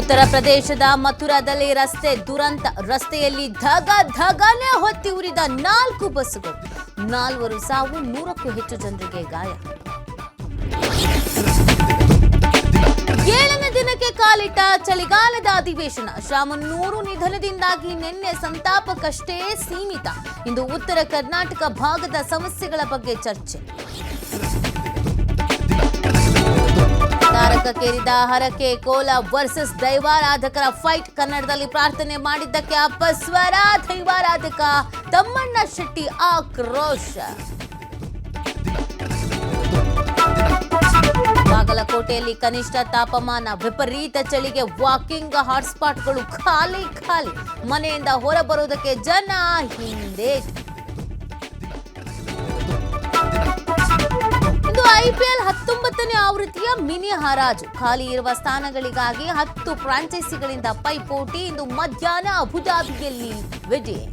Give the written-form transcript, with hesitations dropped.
ಉತ್ತರ ಪ್ರದೇಶದ ಮಥುರಾದಲ್ಲಿ ರಸ್ತೆ ದುರಂತ. ರಸ್ತೆಯಲ್ಲಿ ಧಗನೆ ಹೊತ್ತಿ ಉರಿದ 4 ಬಸ್ಸುಗಳು. 4 ಸಾವು, 100ಕ್ಕೂ ಹೆಚ್ಚು ಜನರಿಗೆ ಗಾಯ. 7ನೇ ದಿನಕ್ಕೆ ಕಾಲಿಟ್ಟ ಚಳಿಗಾಲದ ಅಧಿವೇಶನ. ಶಾಮನೂರು ನಿಧನದಿಂದಾಗಿ ನಿನ್ನೆ ಸಂತಾಪಕ್ಕಷ್ಟೇ ಸೀಮಿತ. ಇಂದು ಉತ್ತರ ಕರ್ನಾಟಕ ಭಾಗದ ಸಮಸ್ಯೆಗಳ ಬಗ್ಗೆ ಚರ್ಚೆ. ತಾರಕಕ್ಕೇರಿದ ಹರಕೆ. ಕೋಲ ವರ್ಸಸ್ ದೈವಾರಾಧಕರ ಫೈಟ್. ಕನ್ನಡದಲ್ಲಿ ಪ್ರಾರ್ಥನೆ ಮಾಡಿದ್ದಕ್ಕೆ ಅಪಸ್ವರ. ದೈವಾರಾಧಕ ತಮ್ಮಣ್ಣ ಶೆಟ್ಟಿ ಆಕ್ರೋಶ. ಬಾಗಲಕೋಟೆಯಲ್ಲಿ ಕನಿಷ್ಠ ತಾಪಮಾನ. ವಿಪರೀತ ಚಳಿಗೆ ವಾಕಿಂಗ್ ಹಾಟ್ಸ್ಪಾಟ್ಗಳು ಖಾಲಿ. ಮನೆಯಿಂದ ಹೊರಬರುವುದಕ್ಕೆ ಜನ ಹಿಂದೇಟು. ಇಂದು ಐಪಿಎಲ್ 19ನೇ ಆವೃತ್ತಿಯ ಮಿನಿ ಹರಾಜು. ಖಾಲಿ ಇರುವ ಸ್ಥಾನಗಳಿಗಾಗಿ 10 ಫ್ರಾಂಚೈಸಿಗಳಿಂದ ಪೈಪೋಟಿ. ಇಂದು ಮಧ್ಯಾಹ್ನ ಅಬುಧಾಬಿಯಲ್ಲಿ ವಿಜಯ್.